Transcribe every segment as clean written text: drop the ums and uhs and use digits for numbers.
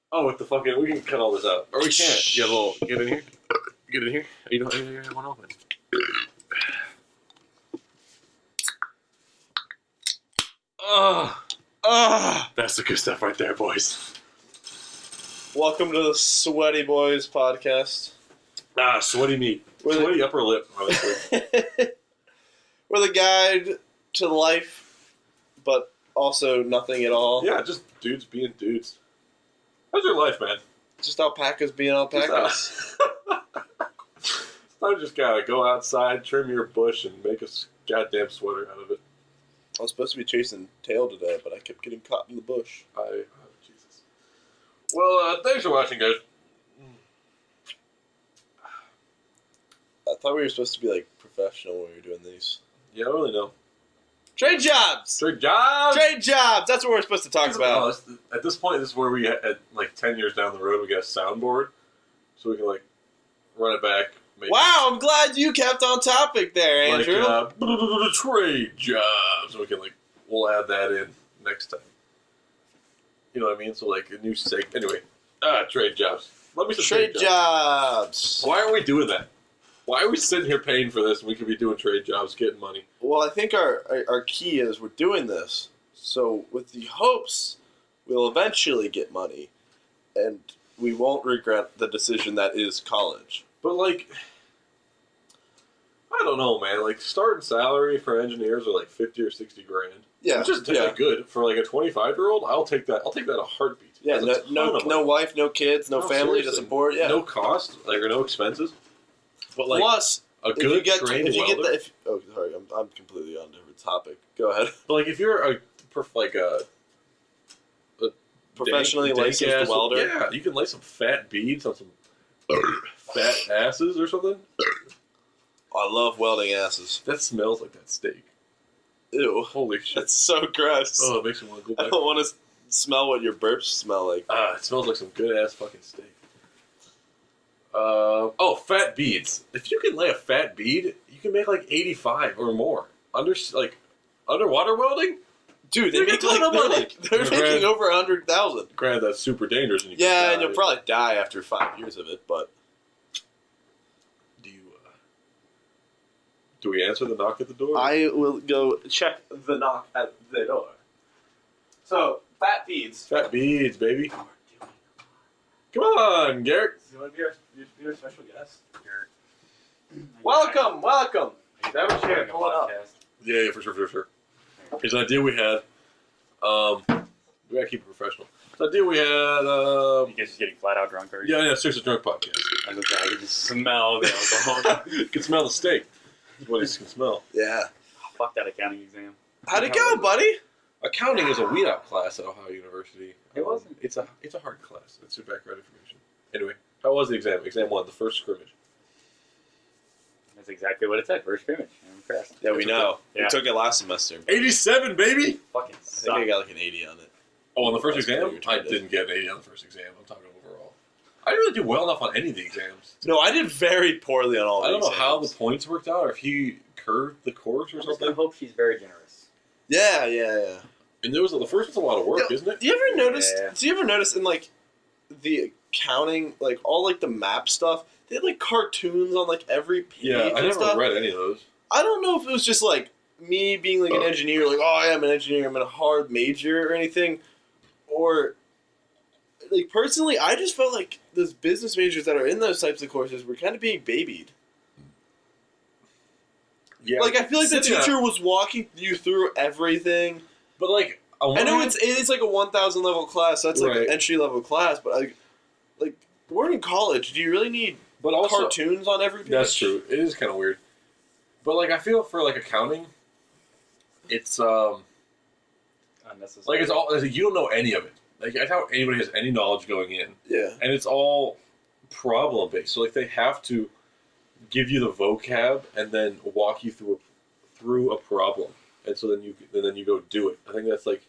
Oh, with the fucking... We can cut all this out. Or we can't. Get in here. Get in here. You don't have one open. That's the good stuff right there, boys. Welcome to the Sweaty Boys podcast. Sweaty meat. Sweaty upper lip, honestly. We're the guide to life, but also nothing at all. Yeah, just dudes being dudes. How's your life, man? Just alpacas being alpacas. I just gotta go outside, trim your bush, and make a goddamn sweater out of it. I was supposed to be chasing tail today, but I kept getting caught in the bush. Jesus. Well, thanks for watching, guys. I thought we were supposed to be like professional when we were doing these. Yeah, I don't really know. Trade jobs! Trade jobs! Trade jobs! That's what we're supposed to talk about. At this point, this is where we, at like 10 years down the road, we get a soundboard. So we can, like, run it back. Wow, I'm glad you kept on topic there, Andrew. Like, trade jobs. So we can, like, we'll add that in next time. You know what I mean? So, like, a new segment. Anyway, trade jobs. Let me say trade jobs. Why are we doing that? Why are we sitting here paying for this when we could be doing trade jobs, getting money? Well, I think our key is we're doing this so with the hopes we'll eventually get money and we won't regret the decision that is college. But, like, I don't know, man. Like, starting salary for engineers are like 50 or 60 grand. Yeah. Which is good. For, like, a 25-year-old, I'll take that. I'll take that a heartbeat. Yeah, no wife, no kids, no family to support. Yeah. No cost, like, or no expenses. But, like, plus, a good trained welder. Sorry, I'm completely on a different topic. Go ahead. But, like, if you're a professionally licensed welder, yeah, you can lay some fat beads on some fat asses or something. I love welding asses. That smells like that steak. Ew. Holy shit. That's so gross. Oh, it makes me want to go back. I don't want to smell what your burps smell like. It smells like some good-ass fucking steak. Fat beads. If you can lay a fat bead, you can make like 85 or more. Underwater welding? Dude, they make like they're making over 100,000. Granted, that's super dangerous. And and you'll probably die after 5 years of it, but... Do we answer the knock at the door? I will go check the knock at the door. So, fat beads. Fat beads, baby. Come on, Garrett. You want to be our special guest? Welcome. That was sharing a podcast. Yeah, for sure. It's an idea we had. We gotta keep it professional. It's an idea we had. You guys just getting flat out drunk, are you? Yeah, seriously drunk podcast. I can just smell the alcohol. You can smell the steak. That's what you can smell. Yeah. Oh, fuck that accounting exam. How'd it go, buddy? Accounting is a weed-out class at Ohio University. It wasn't. It's a hard class. That's your background information. Anyway, how was the exam? Exam 1, the first scrimmage. That's exactly what it said. First scrimmage. I'm impressed. Yeah, we know. Yeah. We took it last semester. 87, baby! Fucking I think I suck. got like an 80 on it. Oh, on the first That's exam? what I didn't get an 80 on the first exam. I'm talking overall. I didn't really do well enough on any of the exams. No, I did very poorly on all the I don't know exams. how the points worked out, or if he curved the course or I'm just something. gonna hope she's very generous. Yeah. And the first one's a lot of work, isn't it? Do you ever notice? Yeah. Do you ever notice in like the accounting, like all like the map stuff, they had like cartoons on like every page. Yeah, I and never stuff? read any of those. I don't know if it was just like me being like an engineer, like I am an engineer, I'm in a hard major or anything, or like personally, I just felt like those business majors that are in those types of courses were kind of being babied. Yeah, Like I feel like the teacher was walking you through everything. But like, I know it is like a 1,000 level class. That's like an entry level class. But like we're in college. Do you really need cartoons on every page? That's true. It is kind of weird. But like, I feel for like accounting, it's Unnecessary. like it's all like, you don't know any of it. Like I doubt anybody has any knowledge going in. Yeah. And it's all problem based. So like they have to give you the vocab and then walk you through a problem. And so then you go do it. I think that's like,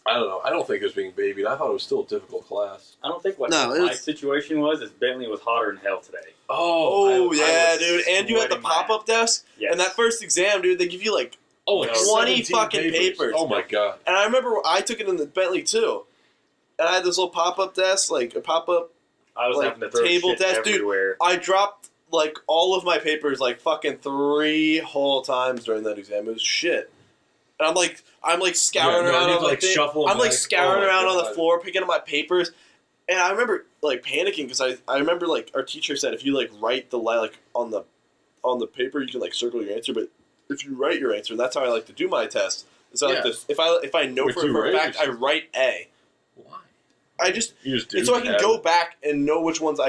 I don't know. I don't think it was being babied. I thought it was still a difficult class. I don't think my situation was Bentley was hotter than hell today. Oh, dude. And you had the pop-up desk. Yes. And that first exam, dude, they give you like 20 fucking papers. Oh my god. And I remember I took it in the Bentley too. and I had this little pop-up desk, like a pop-up. I was like, having to throw table shit desk, dude. everywhere. I dropped like all of my papers like fucking 3 whole times during that exam. It was shit. And I'm like scouring Yeah, no, around you have on to, the like, thing. shuffle 'em I'm like back. scouring Oh my around on the God. floor picking up my papers. And I remember like panicking because I remember like our teacher said if you like write the like on the paper you can like circle your answer, but if you write your answer, and that's how I like to do my test. Is I like Yeah. to if I know Wait, for do you a write fact or I write A. Why? I just You just do. and so I can have go it. back and know which ones I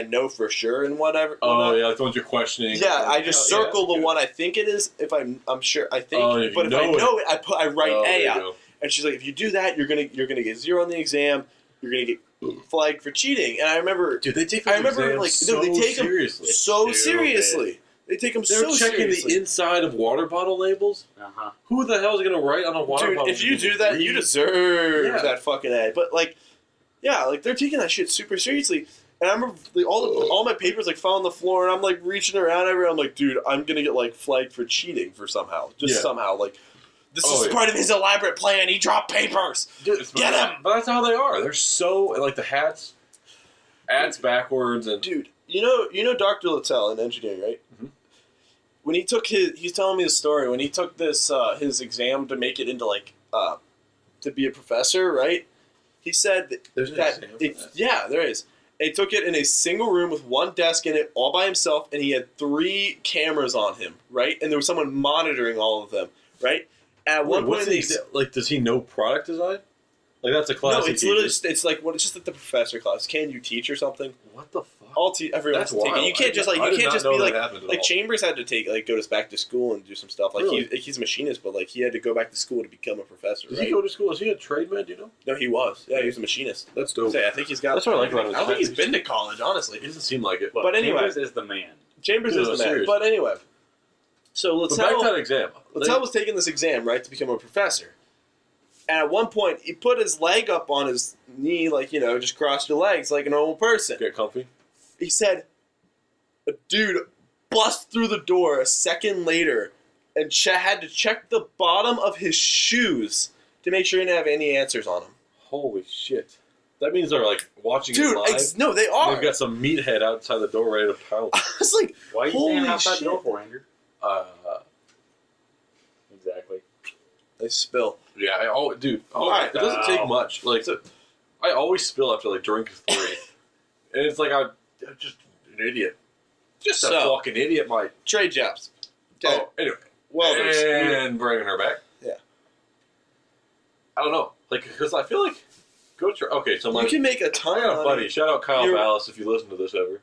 know for sure and whatever. Oh whatnot. yeah, like the ones you're questioning. Yeah, I just Yeah, circle that's the good. one I think it is. If I'm sure I think, Oh, if but you if I know know it, I write Oh, there A you out. go. And she's like, if you do that, you're gonna get 0 on the exam. You're gonna get flagged for cheating. And I remember, Dude, they take. I remember exams like so no, they take them seriously. so Stupid. seriously. They take them They're so checking seriously. the inside of water bottle labels. Uh-huh. Who the hell is going to write on a water Dude, bottle? if you do that, you deserve Yeah. that fucking A. But like, yeah, like they're taking that shit super seriously. And I remember like, all my papers like fell on the floor, and I'm like reaching around everywhere. I'm like, dude, I'm gonna get like flagged for cheating for somehow, somehow. Like, this is part of his elaborate plan. He dropped papers. Dude, Get him! But that's how they are. They're so like the hats backwards and Dude, you know Dr. Littell in engineering, right? Mhm. When he took he's telling me the story when he took this his exam to make it into like to be a professor, right? He said There's an that exam for that. yeah, there is. He took it in a single room with one desk in it, all by himself, and he had 3 cameras on him, right? And there was someone monitoring all of them, right? At one point, what's in the the, like, does he know product design? Like that's a class. no, it's literally it's like it's just like the professor class. Can you teach or something? What the fuck? Everyone That's has to take it. wild. You can't just I you did can't not just know be that like happened at all. Chambers had to take go to back to school and do some stuff. Like Really? he's a machinist, but like he had to go back to school to become a professor. Did Right? he go to school? Is he a tradesman? Do you know? No, he was. Yeah, he was a machinist. That's dope. I think he's got. That's what I like about him. I don't think he's been to college, honestly. It doesn't seem like it. Look, But anyway. Chambers is the man. Chambers Dude, is the man. serious. But anyway, so But back to Littell that exam. was taking this exam right to become a professor, and at one point he put his leg up on his knee, like just crossed your legs like a normal person. Get comfy. He said, a dude bust through the door a second later and had to check the bottom of his shoes to make sure he didn't have any answers on him. Holy shit. That means they're like watching Dude, it live. no, they are. They've got some meathead outside the door ready to pounce. I was like, Why are you holy standing outside shit. the door for, Andrew? Uh, Exactly. They spill. yeah, dude. Alright, It doesn't take much. Like, I always spill after like drink 3, and it's like I'm just an idiot. Just a So- fucking idiot, Mike. Trade jobs. Okay. Oh, anyway. Welders. And bringing her back. Yeah. I don't know, like, because I feel like okay. So You can make a ton I got of a buddy. Shout out Kyle You're- Ballas if you listen to this ever.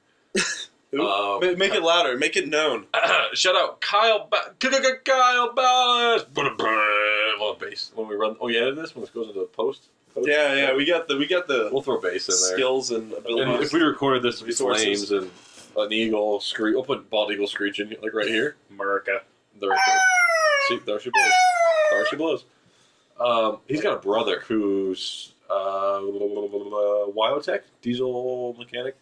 Who? Make it louder. Make it known. Shout out Kyle Kyle Ballas. On bass when we run. Oh, you edited this when this goes into post. Yeah. We got the We'll throw bass in there. skills and And abilities. if we recorded this with Resources. flames and an eagle screech, we'll put bald eagle screeching like right here. America. There, right there. See, there she blows. There she blows. He's got a brother who's Wyotech diesel mechanic,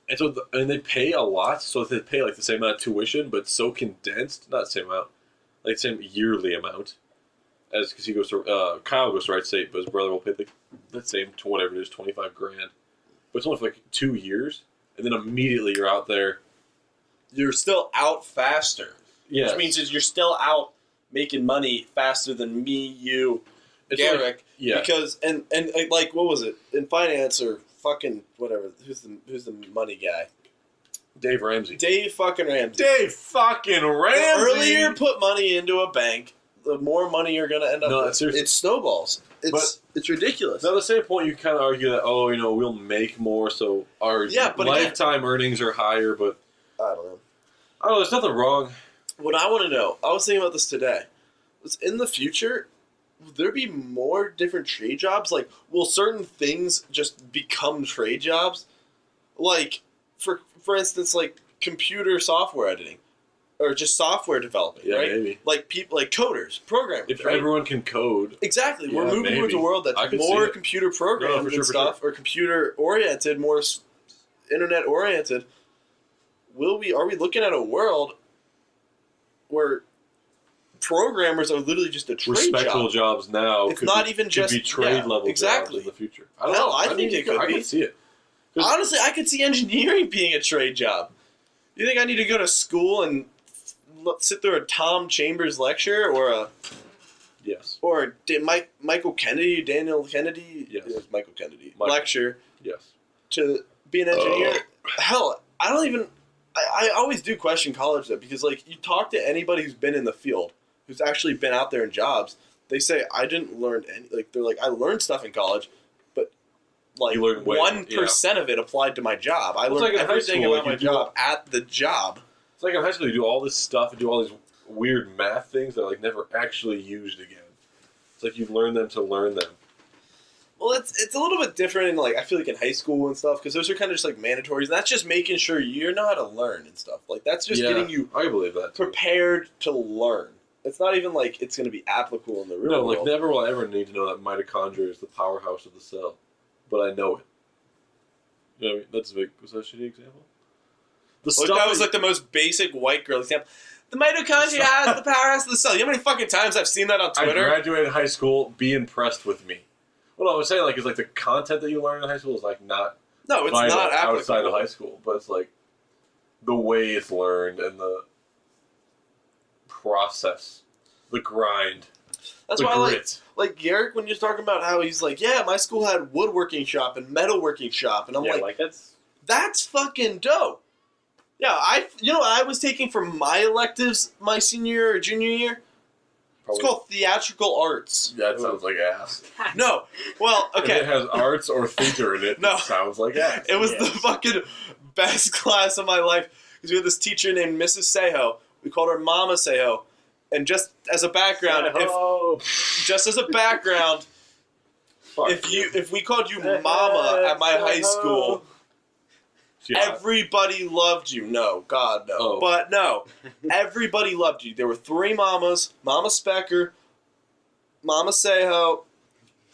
and so and they pay a lot, so they pay like the same amount of tuition, but so condensed, not the same amount, like the same yearly amount, as because he goes to Kyle goes to Wright State, but his brother will pay like the same to whatever it is, $25,000, but it's only for like 2 years, and then immediately you're out there. You're still out faster. Yeah, Which means you're still out making money faster than me, you, it's Garrick. like, yeah. Because and like what was it in finance or fucking whatever? Who's the money guy? Dave Ramsey. Dave fucking Ramsey. Dave fucking The Ramsey. earlier you put money into a bank, the more money you're gonna end up No, with. seriously. It snowballs. It's ridiculous. Now, at the same point, you kind of argue that, we'll make more, so our but lifetime earnings are higher, but I don't know. I don't know, there's nothing wrong. What I want to know, I was thinking about this today, was in the future, will there be more different trade jobs? Like, will certain things just become trade jobs? Like, for instance, like computer software editing, or just software developing, Yeah, right? maybe. Like people, like coders, programmers. If right? everyone can code, Exactly, we're Yeah, moving towards a maybe. world I that's could see more it. computer programmed No, for and sure, for stuff, or computer oriented, more internet oriented. Are we looking at a world where programmers are literally just a trade respectable job. jobs now. It's not even just could be trade level exactly jobs in the future. I don't Hell, know. I think it could I be. can see it. Honestly, I could see engineering being a trade job. You think I need to go to school and sit through a Tom Chambers lecture or a Yes. or Michael Kennedy, Daniel Kennedy, Yes. it was Michael Kennedy Michael. lecture Yes. to be an engineer? Hell, I don't even. I always do question college though, because like you talk to anybody who's been in the field, who's actually been out there in jobs, they say I didn't learn any. Like they're like I learned stuff in college, but like You learned way- 1% of it applied to my job. I It's learned like in high everything school, about like, my you do job at the job. It's like in high school, you do all this stuff and do all these weird math things that are like never actually used again. It's like you learn them to learn them. Well, it's a little bit different in like I feel like in high school and stuff because those are kind of just like mandatories. And that's just making sure you know how to learn and stuff. Like that's just getting you I believe that. Too. prepared to learn. It's not even like it's going to be applicable in the real No, world. like never will I ever need to know that mitochondria is the powerhouse of the cell, but I know it. You know what I mean? That's a big. Was that a shitty example? The Like, that was like the most basic white girl example. The mitochondria has the powerhouse of the cell. You know how many fucking times I've seen that on I Twitter? graduated high school. Be impressed with me. What I was saying, like, is like the content that you learn in high school is like not No, it's vital not applicable. outside of high school, but it's like the way it's learned and the process, the grind, That's the why I grit. like Garrick when you're talking about how he's like, yeah, my school had woodworking shop and metalworking shop, and I'm like, that's fucking dope. Yeah, I was taking for my electives my senior year or junior year. It's called theatrical arts. That sounds like ass. No, well, If okay. it has arts or theater in it, No. it sounds like ass. It was the fucking best class of my life because we had this teacher named Mrs. Seho. We called her Mama Seho, and just as a background, if we called you Mama at my high school, everybody loved you. No, God, no. Oh. But no, everybody loved you. There were three mamas: Mama Specker, Mama Seho,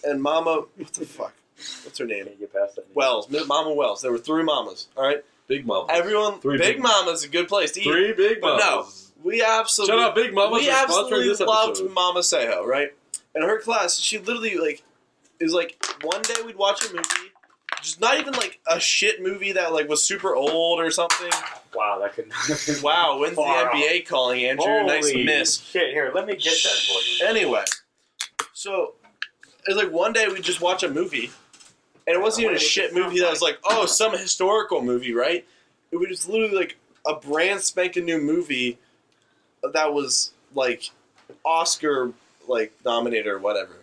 and Mama. What the fuck? What's her name? Wells. Mama Wells. There were three mamas. All right. Big Mama. Everyone. Three Big big- Mama's a good place to eat. Three big But mamas. no, we absolutely. Shout out Big Mamas We for sponsoring absolutely this loved episode. Mama Seho, right? And her class, she literally like, it was like one day we'd watch a movie, just not even like a shit movie that like was super old or something. Wow, that could. Wow, when's the Far NBA calling, Andrew? Nice Holy miss. Shit, here, let me get that for you. Anyway, so it was like one day we'd just watch a movie, and it wasn't even a shit movie that was like, oh, some historical movie, right? It was just literally like a brand spanking new movie that was like Oscar like nominated or whatever.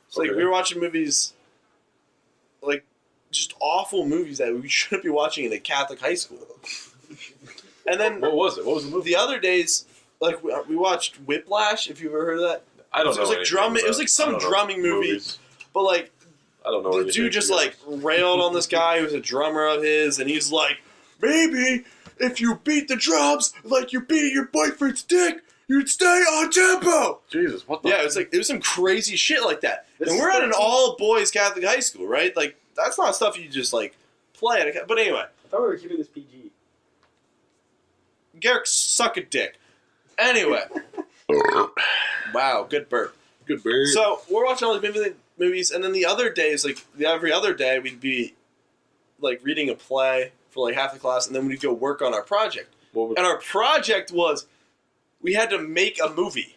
So like Okay. we were watching movies, like just awful movies that we shouldn't be watching in a Catholic high school. And then What was it? What was the movie? the other days, like we watched Whiplash. If you've ever heard of that, I don't it know. was like anything drumming. It about was like some I don't know drumming movie, movies. but like I don't know. the anything, dude just to be like railed on this guy who's a drummer of his, and he's like, maybe if you beat the drums like you beat your boyfriend's dick, you'd stay on tempo. honest. Jesus, what the? Yeah, it was some crazy shit like that. This and is we're at an 13. all boys Catholic high school, right? Like that's not stuff you just like play at a. But anyway, I thought we were keeping this PG. Garrick suck a dick. Anyway, wow, good burp. Good bird. So we're watching all these movies, and then the other days, like every other day, we'd be like reading a play for like half the class, and then we'd go work on our project. What was- And our project was we had to make a movie.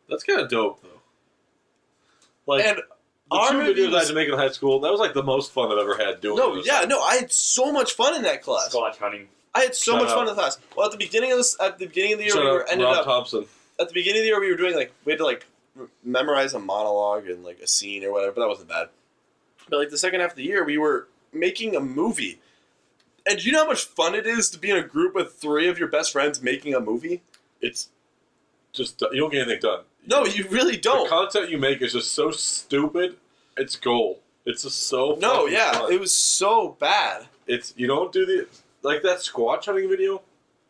that's kind of dope, though. Like And the our two movie videos I was- had to make in high school. That was like the most fun I've ever had doing. No, those yeah, things. no, I had so much fun in that class. Squatch hunting. I had so Shout much fun out. in the class. Well, at the beginning of the year, Shout we out were ended Rob up Thompson. at the beginning of the year we were doing like we had to like memorize a monologue and like a scene or whatever, but that wasn't bad. But like the second half of the year, we were making a movie. And do you know how much fun it is to be in a group with three of your best friends making a movie? It's just you don't get anything done. No, you really The don't. content you make is just so stupid. It's gold. It's just so. No, fucking yeah, fun. it was so bad. It's you don't do the like that squatch hunting video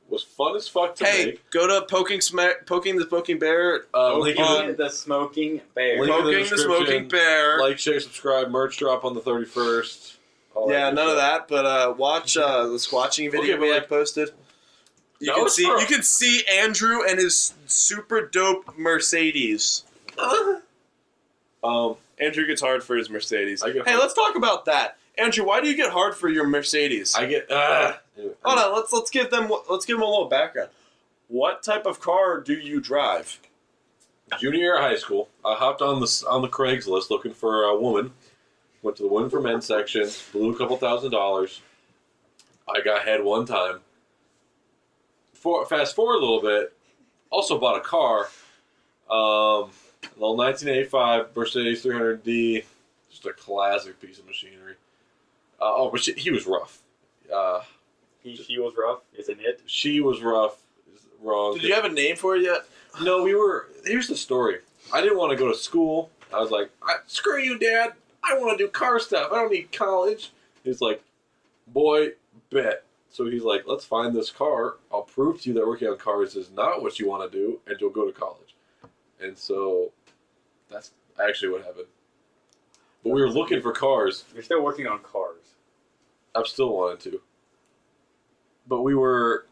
was fun as fuck to Hey, make. go to poking the smoking bear. Link in on- the, The smoking bear. Link in Poking the description. smoking bear. like, share, subscribe. Merch drop on the 31st. All Yeah, good none of stuff. that. But watch the squatching video Okay, but we like- had posted. You can see Andrew and his super dope Mercedes. Andrew gets hard for his Mercedes. Hey, let's talk about that. Andrew, why do you get hard for your Mercedes? I get. Hold on, let's give them a little background. What type of car do you drive? Junior year of high school, I hopped on the Craigslist looking for a woman. Went to the Women for Men section, blew a couple $1,000s. I got head one time. Fast forward a little bit, also bought a car. A little 1985 Mercedes 300D, just a classic piece of machinery. But he was rough. She was rough, isn't it? She was rough. Wrong. Did you have a name for it yet? No, here's the story. I didn't want to go to school. I was like, screw you, Dad. I want to do car stuff. I don't need college. He's like, boy, bet. So he's like, let's find this car. I'll prove to you that working on cars is not what you want to do, and you'll go to college. And so that's actually what happened. But we were looking for cars. You're still working on cars. I'm still wanting to. But we were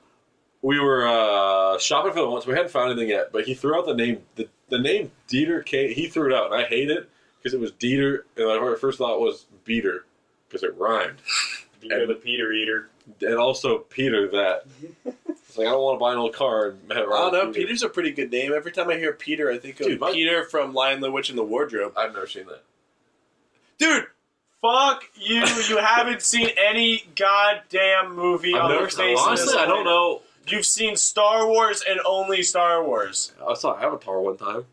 shopping for the ones. We hadn't found anything yet. But he threw out the name. The name Dieter K. He threw it out, and I hate it because it was Dieter, and my first thought was Beater because it rhymed. Dieter the Peter Eater. And also Peter that. It's like I don't want to buy an old car. And I don't know. Peter's a pretty good name. Every time I hear Peter, I think of Peter from Lion, the Witch, and the Wardrobe. I've never seen that. Dude, fuck you. You haven't seen any goddamn movie on the face of this Honestly, I don't know. You've seen Star Wars and only Star Wars. I saw Avatar one time.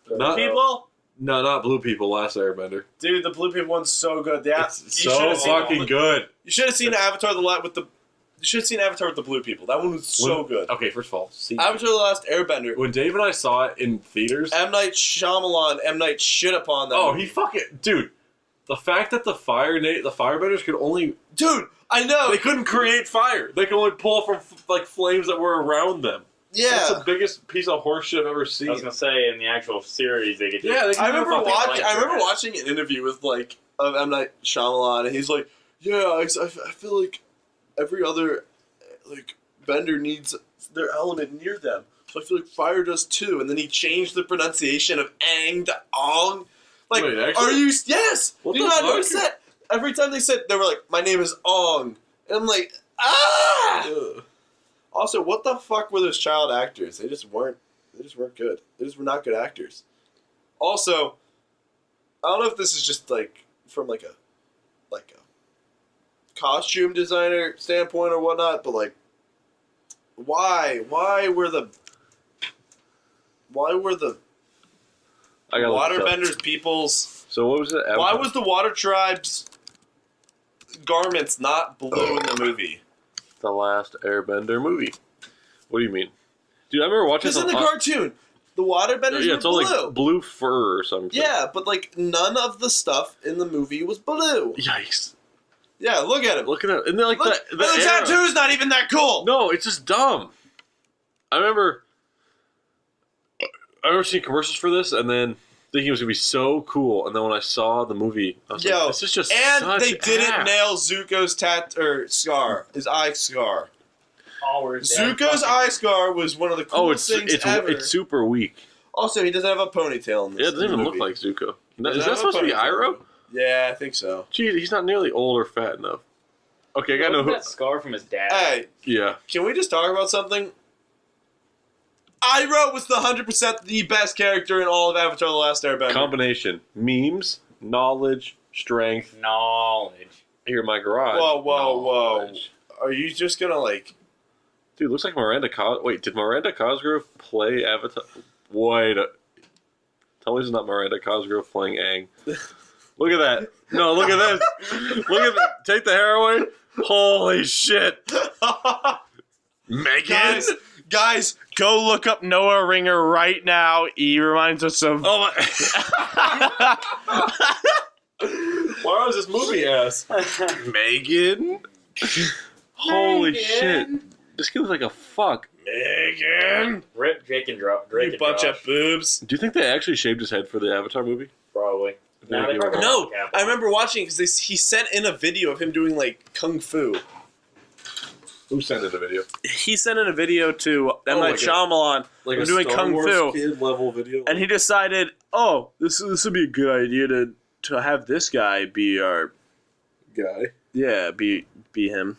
People? No, not Blue People, Last Airbender. Dude, the Blue People one's so good. It's so fucking good. You should have seen Avatar with the Blue People. That one was so good. Okay, first of all, Avatar: The Last Airbender. When Dave and I saw it in theaters, M. Night shit upon that. Oh, movie. he fucking dude. The fact that the firebenders could only I know they couldn't create fire. They could only pull from like flames that were around them. Yeah, that's the biggest piece of horseshit I've ever seen. I was gonna say in the actual series they could. I remember watching an interview with of M. Night Shyamalan, and he's like, "Yeah, I feel like every other bender needs their element near them, so I feel like fire does too." And then he changed the pronunciation of Aang to Ong. Like, wait, actually? are you? Yes. What Do you not notice that? Every time they said, they were like, "My name is Ong," and I'm like, ah. Ugh. Also, what the fuck were those child actors? They just weren't good. They just were not good actors. Also, I don't know if this is just from a costume designer standpoint or whatnot, but why were the waterbenders peoples? So what was it? Why was the water tribe's garments not blue in the movie? The Last Airbender movie. What do you mean? Dude, I remember watching because in the cartoon, the waterbenders were it's all blue. Like blue fur or something. Yeah, but none of the stuff in the movie was blue. Yikes. Yeah, look at him. Look at it. And then the tattoo's not even that cool. No, it's just dumb. I remember seeing commercials for this and then thinking it was going to be so cool. And then when I saw the movie, I was like, this is just and they didn't nail Zuko's scar. His eye scar. Zuko's eye scar was one of the coolest things ever. It's super weak. Also, he doesn't have a ponytail in this. Yeah, it doesn't even look like Zuko. Is that supposed to be Iroh? Yeah, I think so. Gee, he's not nearly old or fat enough. Okay, I gotta know who. That scar from his dad. Hey, yeah. Can we just talk about something? Iroh was the 100% the best character in all of Avatar: The Last Airbender. Combination: memes, knowledge, strength, knowledge. Here in my garage. Whoa! Are you just gonna Dude, looks like Miranda Wait, did Miranda Cosgrove play Avatar? Wait. Tell me it's not Miranda Cosgrove playing Aang. Look at that. No, look at this. Look at that. Take the hair away. Holy shit. Megan. Guys, go look up Noah Ringer right now. He reminds us of... Oh my... Why was this movie ass? Megan. Holy shit. This kid looks like a fuck. Megan. Rip Jake and Drake. You bunch of boobs. Do you think they actually shaved his head for the Avatar movie? Probably. No, I remember watching because he sent in a video of him doing kung fu. Who sent in the video? He sent in a video to M. Night like Shyamalan. Like We're a doing Star Kung Wars Fu. kid level video. And he decided, oh, this would be a good idea to have this guy be our guy. Yeah, be him.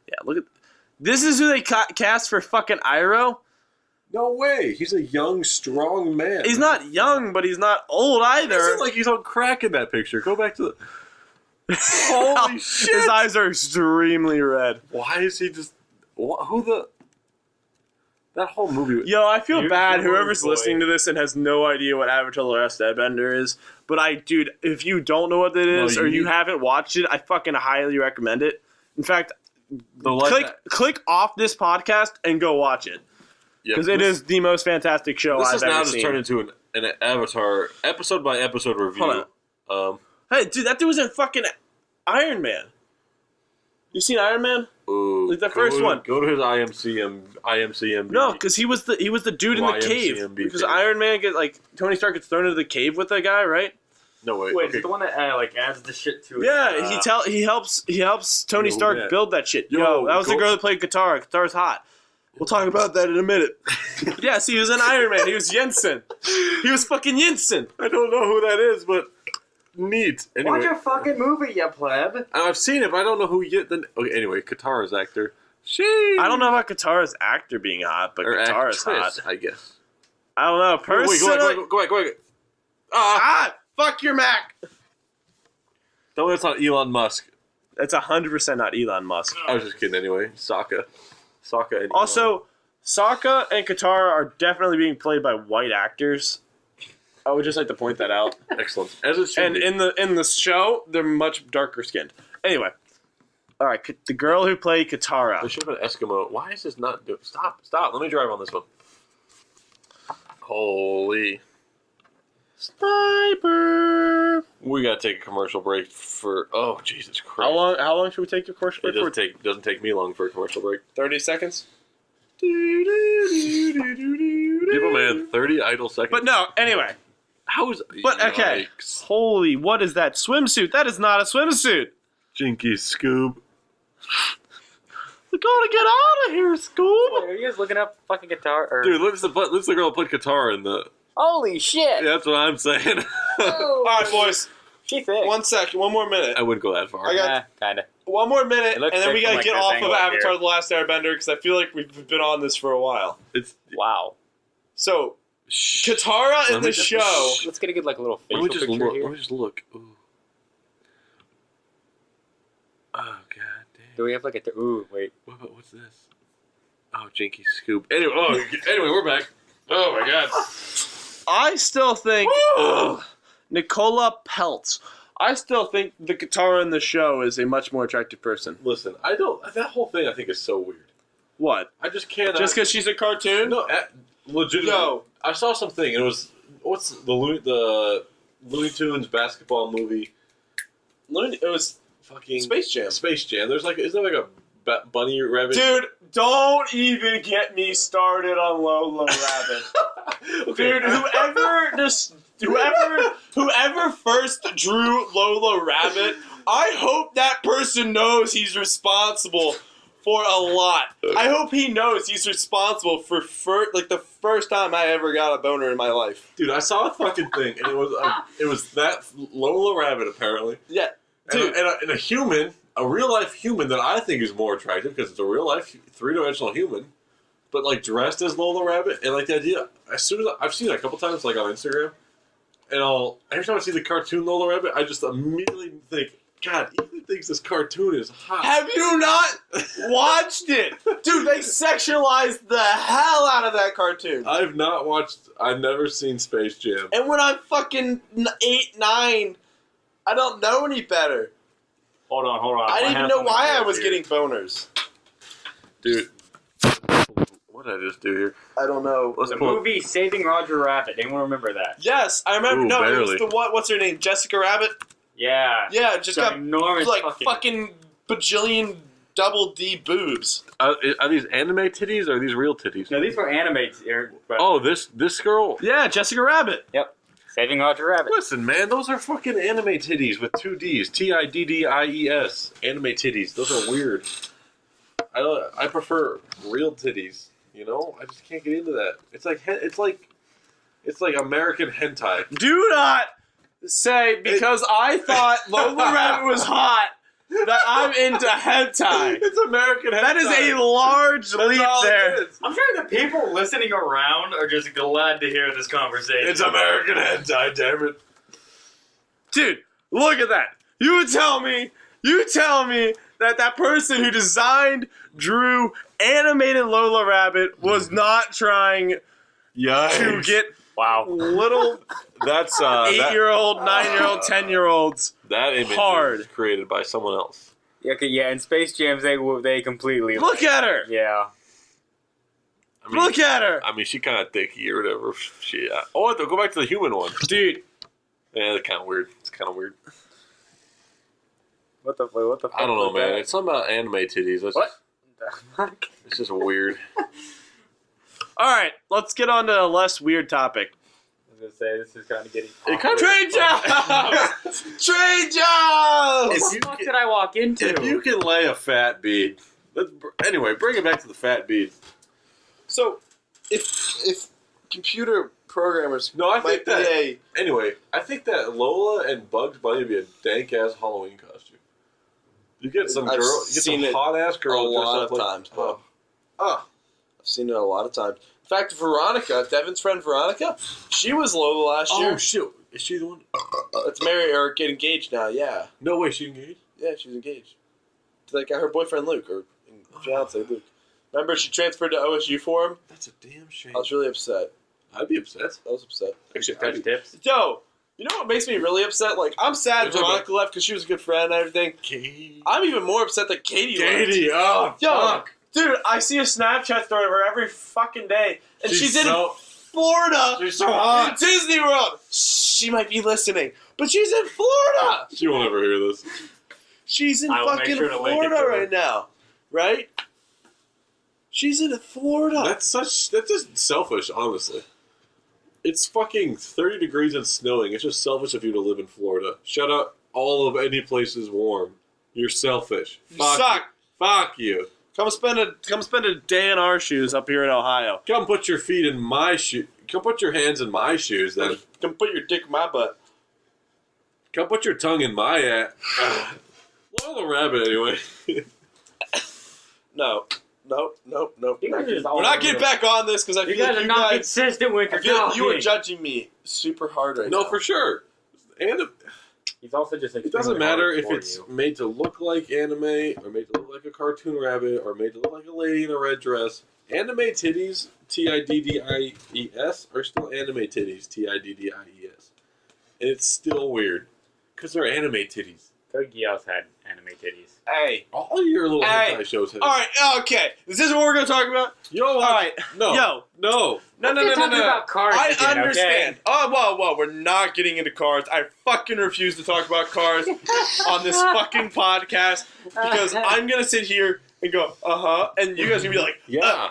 Yeah, look at this is who they cast for fucking Iroh. No way. He's a young, strong man. He's not young, but he's not old either. Isn't like he's on crack in that picture. Go back to the. Holy shit! His eyes are extremely red. Why is he just? Who the? That whole movie. Yo, I feel You're bad. your Whoever's boy. listening to this and has no idea what Avatar: The Last Airbender is, but dude, if you don't know what it is or you haven't watched it, I fucking highly recommend it. In fact, click off this podcast and go watch it because it is the most fantastic show I've ever seen. This is now just turned into an Avatar episode by episode review. Hey, dude, that dude was in fucking Iron Man. You seen Iron Man? Ooh, Like the first one. Go to his IMCM. No, because he was the dude in the cave. YMCMB Because cave. Iron Man Tony Stark gets thrown into the cave with the guy, right? No way. Wait, Okay. is it the one that adds the shit to it? Yeah, he helps Tony Stark yeah. build that shit. Yo, That was the girl that played Katara. Katara's hot. We'll talk about that in a minute. Yes, he was in Iron Man. He was Jensen. He was fucking Jensen. I don't know who that is, but neat. Anyway, Watch a fucking movie, you pleb. I've seen it, but I don't know who yet. Okay, anyway, Katara's actor. I don't know about Katara's actor being hot, but Katara's hot. I guess. I don't know. Personally, Wait, go back. Fuck your Mac. No, it's not Elon Musk. That's 100% not Elon Musk. I was just kidding. Anyway, Sokka and Elon. Also, Sokka and Katara are definitely being played by white actors. I would just like to point that out. Excellent. As it should And be. in the show, they're much darker skinned. Anyway, all right, the girl who played Katara. They should have been Eskimo. Why is this not doing? Stop. Let me drive on this one. Holy. Sniper. We gotta take a commercial break for. Oh, Jesus Christ! How long should we take the course break for? Doesn't take me long for a commercial break. 30 seconds. Give a man 30 idle seconds. But no, anyway. How is? But okay. Yikes. Holy, what is that swimsuit? That is not a swimsuit. Jinky Scoob. We're gonna get out of here, Scoob. Wait, are you guys looking up fucking guitar? Or... Dude, let's the girl that played Katara in the. Holy shit! Yeah, that's what I'm saying. All right, boys. She thick. 1 second. One more minute. I wouldn't go that far. I got- Kinda. One more minute, It and looks then we thick gotta from, get like, off this of angle up Avatar: here. The Last Airbender because I feel like we've been on this for a while. It's Wow. So, Shh. Katara in Let me the just- show. Let's get a good little Let facial me just picture look. here. Let me just look. Ooh. Oh god damn. Do we have like a... Ooh, wait. What's this? Oh, Jinky Scoob. Anyway, we're back. Oh my god. I still think Nicola Peltz. I still think the Katara in the show is a much more attractive person. Listen, I don't. That whole thing I think is so weird. What? I just can't. Just because she's a cartoon? No, legitimately. Yo. I saw something. And it was what's the Looney Tunes basketball movie? It was Fucking Space Jam. Space Jam. There's like, isn't there like a bunny rabbit? Dude, don't even get me started on Lolo Rabbit. Okay. Dude, whoever first drew Lola Rabbit, I hope that person knows he's responsible for a lot. I hope he knows he's responsible for the first time I ever got a boner in my life. Dude, I saw a fucking thing, and it was that Lola Rabbit apparently, Yeah, and dude. a human, a real life human that I think is more attractive because it's a real life 3-dimensional human, but like dressed as Lola Rabbit, and like the idea. As soon as I've seen it a couple times, like on Instagram, and every time I see the cartoon Lola Rabbit, I just immediately think, God, Ethan thinks this cartoon is hot. Have you not watched it? Dude, they sexualized the hell out of that cartoon. I've never seen Space Jam. And when I'm fucking 8, 9, I don't know any better. Hold on. I didn't even know why I was getting boners. Dude, what did I just do here? I don't know. Let's The pull movie Saving Roger Rabbit. Anyone remember that? Yes, I remember. Ooh, No, it barely. was the what's her name? Jessica Rabbit? Yeah. Yeah, just got Ginormous like fucking bajillion double D boobs. Are these anime titties or are these real titties? No, these were animated. Oh, this girl. Yeah, Jessica Rabbit. Yep. Saving Roger Rabbit. Listen, man, those are fucking anime titties with 2 Ds. TIDDIES. Anime titties. Those are weird. I prefer real titties. You know, I just can't get into that. It's like American hentai. Do not say because I thought Lola Rabbit was hot that I'm into hentai. It's American hentai. That is a large leap there. I'm sure the people listening around are just glad to hear this conversation. It's American hentai, damn it. Dude, look at that. You tell me that person who designed, drew, animated Lola Rabbit was not trying to get little that's 8-year-old, 9-year-old, 10-year-olds that image hard. was created by someone else. Yeah, okay, yeah. In Space Jams, they completely Look at her. Yeah. I mean, Look at her. I mean, she kind of thicky or whatever. Oh, go back to the human one, Dude. Yeah, that's kind of weird. It's kind of weird. What the fuck? I don't know, was man. that? It's something about anime titties. What? The fuck? It's just weird. All right, let's get on to a less weird topic. I was gonna say this is kind of getting. Trade jobs. Trade jobs. What the fuck did I walk into? If you can lay a fat bead, anyway, bring it back to the fat bead. So, if computer programmers No, I might think that. be Anyway, I think that Lola and Bugs Bunny would be a dank ass Halloween costume. You get some I've girl, you get seen some it hot ass girl. a lot of dressed up times, like, I've seen it a lot of times. In fact, Veronica, Devin's friend Veronica, she was Lola last year. Oh shit! Is she the one? Let's marry or get engaged now. Yeah, No way, she engaged. yeah, she's engaged. Like her boyfriend Luke or fiance Luke. Remember, she transferred to OSU for him. That's a damn shame. I was really upset. I'd be upset. I was upset. Actually, touch tips. Yo, you know what makes me really upset? Like, I'm sad What's up, Veronica left because she was a good friend and everything. Katie. I'm even more upset that Katie left. Katie. Oh, Yo, fuck. Dude, I see a Snapchat story of her every fucking day, and she's in so, Florida. She's so in hot. Disney World. She might be listening, but she's in Florida. She won't ever hear this. She's in I will make fucking sure to link it Florida to her. right now, right? She's in Florida. That's just selfish, honestly. It's fucking 30 degrees and snowing. It's just selfish of you to live in Florida. Shut up. All of any place is warm. You're selfish. You Fuck suck. Fuck you. Come spend a day in our shoes up here in Ohio. Come put your feet in my shoe. Come put your hands in my shoes, then. Come put your dick in my butt. Come put your tongue in my ass. Lola Rabbit, anyway. No. Nope. You guys are just all We're not over getting the- back on this because I You feel guys like are not consistent with I your feel like talking. you are judging me super hard right now. No, for sure. And He's also just. it doesn't matter if it's you. made to look like anime, or made to look like a cartoon rabbit, or made to look like a lady in a red dress. Anime titties, Tiddies, are still anime titties, Tiddies. And it's still weird. Because they're anime titties. Code Geass had anime titties. Hey. All your little Hey. hentai shows have. All right. Okay. Is this what we're gonna talk about? You know what? All right. No. Yo. No. No. Let's get talking about cars I again, understand. okay? Oh, whoa. We're not getting into cars. I fucking refuse to talk about cars on this fucking podcast because I'm gonna sit here and go, and you guys are gonna be like, Yeah.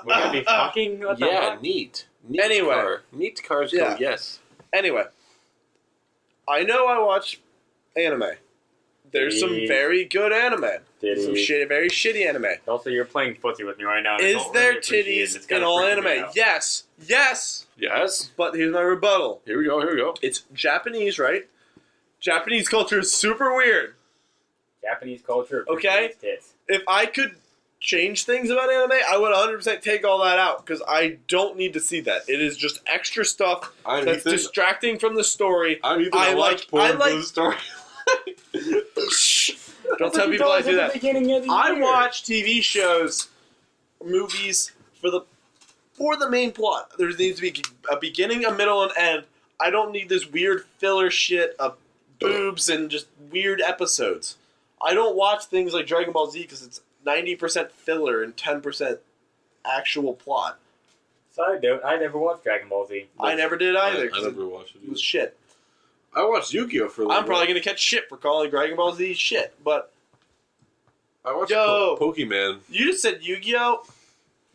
We're gonna be fucking. What the Yeah, fuck? neat. Anyway. Car. Neat cars Yeah. go, yes. Anyway, I know I watch anime. There's some Titties. very good anime. Some Titties. very shitty anime. Also, you're playing footsie with me right now. and I Is don't there really appreciate it. It's titties kinda in all freaking me anime? out. Yes. Yes. But here's my rebuttal. Here we go. It's Japanese, right? Japanese culture is super weird. Japanese culture. Okay. appreciates Tits. If I could change things about anime, I would 100% take all that out because I don't need to see that. It is just extra stuff I'm that's Ethan. distracting from the story. I'm Ethan. I I like- watch porn I for like- the story. Don't tell people I do that. I watch TV shows, movies for the main plot. There needs to be a beginning, a middle, and end. I don't need this weird filler shit of boobs and just weird episodes. I don't watch things like Dragon Ball Z because it's 90% filler and 10% actual plot. Side note: I never watched Dragon Ball Z. I never did either I because never watched it. it was shit. I watched Yu-Gi-Oh for a little I'm probably bit. going to catch shit for calling Dragon Ball Z shit, but I watched Yo. Pokemon you just said Yu-Gi-Oh!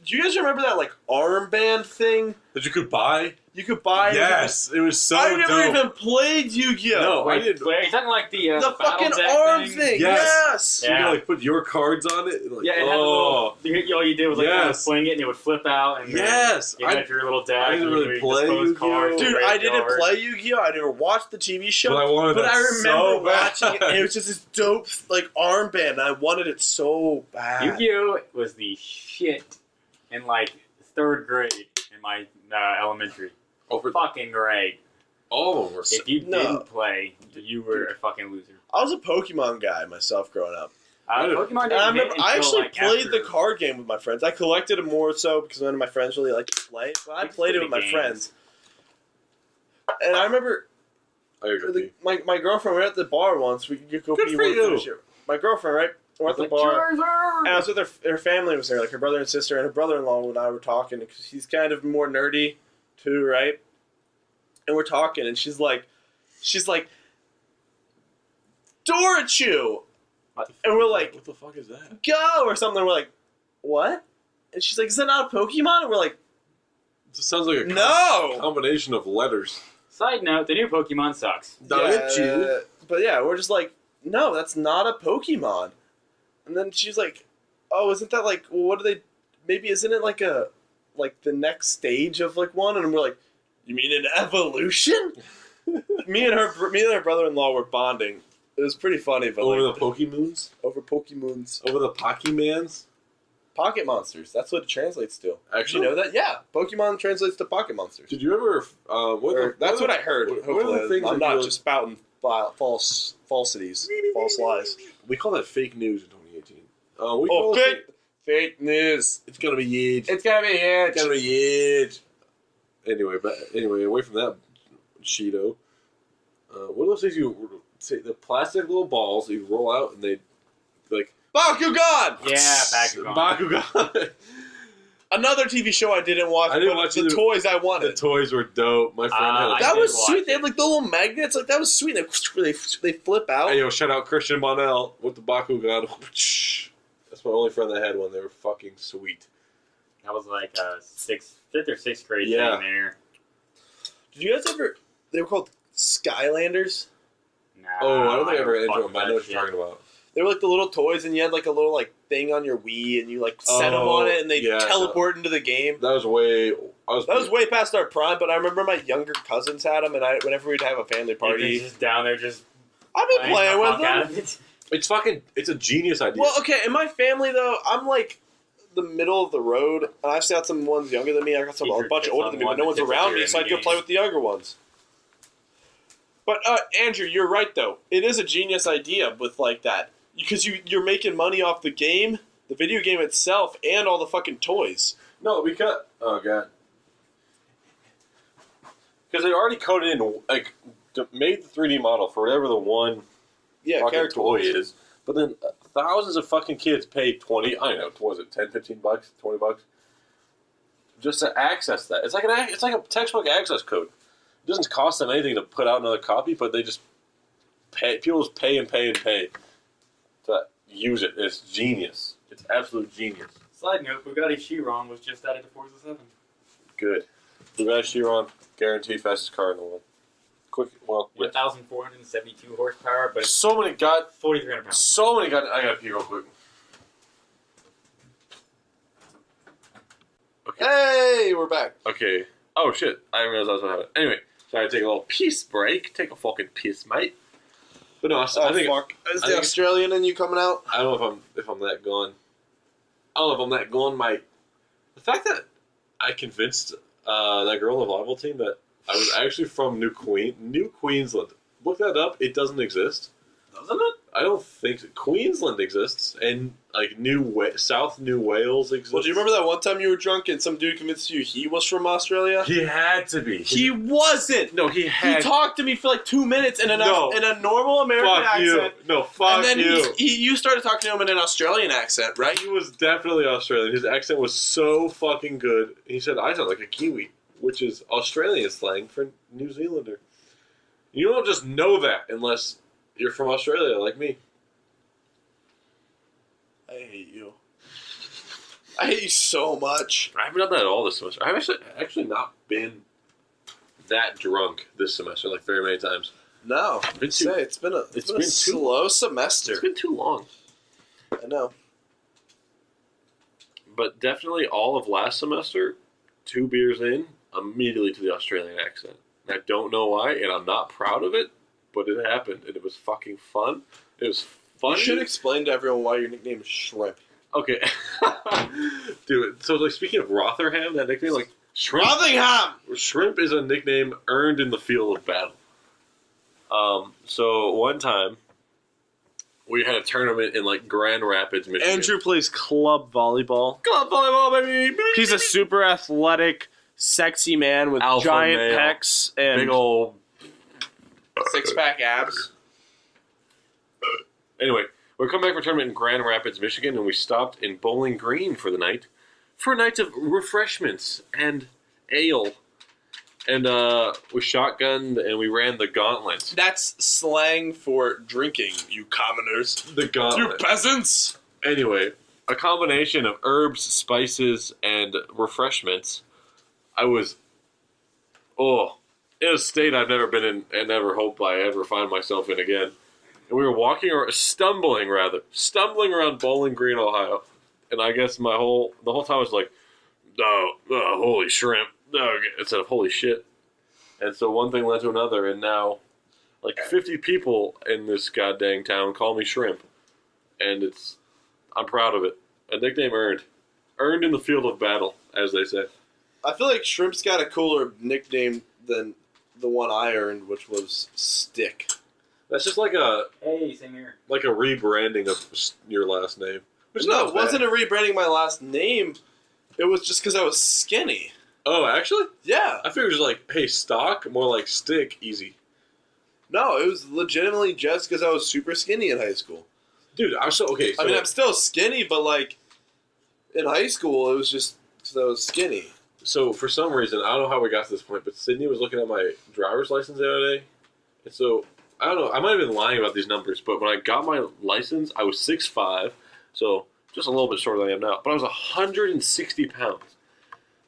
Do you guys remember that like armband thing? that you could buy. You could buy. Yes, it was so I never dope. even played Yu-Gi-Oh. No, I didn't. Wait, are you talking like the fucking battle deck arm thing? thing. Yes. Yes. So you could like put your cards on it. And, like, Yeah, it had a oh, little. All you did was like kind of Yes. fling it, and it would flip out. And yes. then you had your little deck. I didn't and really you play dispose Yu-Gi-Oh. cards in Dude, the I didn't graveyard. play Yu-Gi-Oh. I never watched the TV show. But I wanted that I remember so bad. watching it, and it was just this dope like armband. And I wanted it so bad. Yu-Gi-Oh was the shit in like 3rd grade in my elementary. Fucking great. All of them were. If you No. didn't play, you were a fucking loser. I was a Pokemon guy myself growing up. Pokemon And didn't I hit remember I until, actually like, played the after- card game with my friends. I collected them more so because none of my friends really liked to play. But I It's played it the with my games. friends. And I remember I agree. my girlfriend, we were at the bar once. We could go Good pee for one you. finish it. My girlfriend, right? We're at the Like, bar. And I Charizard! was with her family was there, like her brother and sister, and her brother-in-law and I were talking because he's kind of more nerdy too, right? And we're talking, and she's like, Dorachu, and we're like, what the fuck is that? go or something. We're like, what? And she's like, is that not a Pokemon? And we're like, It sounds like a no. combination of letters. Side note, the new Pokemon sucks. Yeah, but yeah, we're just like, no, that's not a Pokemon. And then she's like, oh, isn't that like, well, what do they? Maybe isn't it like the next stage of like one? And we're like, you mean an evolution? me and her brother-in-law were bonding. It was pretty funny, but Over like, the Pokemoons? over Pokemons, Over the Pokemans? pocket monsters. That's what it translates to. Did Actually, you know that? Yeah, Pokemon translates to pocket monsters. Did you ever? That's what I heard. What are Hopefully, the things I'm that not you- just spouting falsities, false lies. We call that fake news in 2018. We call it Fake news. It's gonna be huge. It's gonna be huge. It's gonna be huge. Anyway, away from that Cheeto. What are those things you take the plastic little balls that you roll out and they like Bakugan! Yeah, Bakugan. Bakugan. Another TV show I didn't watch. I didn't but watch the either. toys I The wanted. toys were dope. My friend had. I That did was watch sweet. They it. had like the little magnets. Like that was sweet. They flip out. Hey, yo, shout out Christian Bonnell with the Bakugan. That's my only friend that had one. They were fucking sweet. That was like a 5th or 6th grade Yeah. thing there. Did you guys ever? They were called Skylanders. Nah, Oh, I don't think I ever fuck enjoyed with them. I that know what shit. you're talking about. They were like the little toys, and you had like a little like thing on your Wii, and you like set them Oh, on it, and they yeah, teleport into the game. That was way. That was way past our prime, but I remember my younger cousins had them, and whenever we'd have a family Ethan's party, just down there just I've been playing the with fuck out them. of it. It's fucking. It's a genius idea. Well, okay, in my family though, I'm like the middle of the road, and I've got some ones younger than me. I got some Keep a your bunch kids older on than me, one but no one's that around you're me, in so I the can game. play with the younger ones. But Andrew, you're right though. It is a genius idea with like that because you're making money off the game, the video game itself, and all the fucking toys. No, because oh god, because they already coded in like made the 3D model for whatever the one Yeah, fucking character toy toys. is, but then thousands of fucking kids pay 20. I don't know, what was it 10, 15 bucks, 20 bucks, just to access that. It's like a textbook access code. It doesn't cost them anything to put out another copy, but they just pay. People just pay and pay and pay to use it. It's genius. It's absolute genius. Side note, Bugatti Chiron was just added to Forza 7. Good. Bugatti Chiron, guaranteed fastest car in the world. Quick, well, yeah. 1,472 horsepower, but it's So many 4,300 pounds. So many got. I gotta pee real quick. Hey, we're back. Okay. Oh shit! I didn't realize I was having. Anyway, so I take a little piss break. Take a fucking piss, mate. But no, I think fuck. Is I the think- Australian in you coming out? I don't know if I'm that gone. I don't know if I'm that gone. The fact that I convinced that girl on the volleyball team that I was actually from New Queensland. Look that up. It doesn't exist. Doesn't it? I don't think so. Queensland exists, and like South New Wales exists. Well, do you remember that one time you were drunk and some dude convinced you he was from Australia? He had to be. He wasn't. No, he He had. talked to me for like 2 minutes in a normal American Fuck you. accent. No, fuck And then you. you started talking to him in an Australian accent, right? He was definitely Australian. His accent was so fucking good. He said, I sound like a Kiwi, which is Australian slang for New Zealander. You don't just know that unless you're from Australia like me. I hate you. I hate you so much. I haven't done that at all this semester. I've actually not been that drunk this semester, like very many times. No, It's been a slow semester. It's been too long. I know. But definitely all of last semester, 2 beers in, immediately to the Australian accent. I don't know why, and I'm not proud of it, but it happened, and it was fucking fun. It was funny. You should explain to everyone why your nickname is Shrimp. Okay. Dude, so like speaking of Rotherham, that nickname, like Shrimp. Rotherham! Shrimp is a nickname earned in the field of battle. So one time, we had a tournament in like Grand Rapids, Michigan. Andrew plays club volleyball. Club volleyball, baby! He's a super athletic, sexy man with Alpha giant male. pecs and Big old... 6-pack abs. Anyway, we come back from a tournament in Grand Rapids, Michigan, and we stopped in Bowling Green for the night. For a night of refreshments and ale. And we shotgunned and we ran the gauntlet. That's slang for drinking, you commoners. The gauntlet. You peasants! Anyway, a combination of herbs, spices, and refreshments. I was, in a state I've never been in and never hope I ever find myself in again. And we were stumbling around Bowling Green, Ohio. And I guess the whole time I was like, holy shrimp, instead of holy shit. And so one thing led to another, and now like 50 people in this goddamn town call me Shrimp. And I'm proud of it. A nickname earned. Earned in the field of battle, as they say. I feel like Shrimp's got a cooler nickname than the one I earned, which was Stick. That's just like a rebranding of your last name. No, it wasn't a rebranding of my last name. It was just because I was skinny. Oh, actually? Yeah. I figured it was like, hey, stock, more like stick, easy. No, it was legitimately just because I was super skinny in high school. Dude, I was okay. So I mean, I'm still skinny, but like in high school, it was just because I was skinny. So for some reason, I don't know how we got to this point, but Sydney was looking at my driver's license the other day. And so, I don't know, I might have been lying about these numbers, but when I got my license, I was 6'5", so just a little bit shorter than I am now. But I was 160 pounds.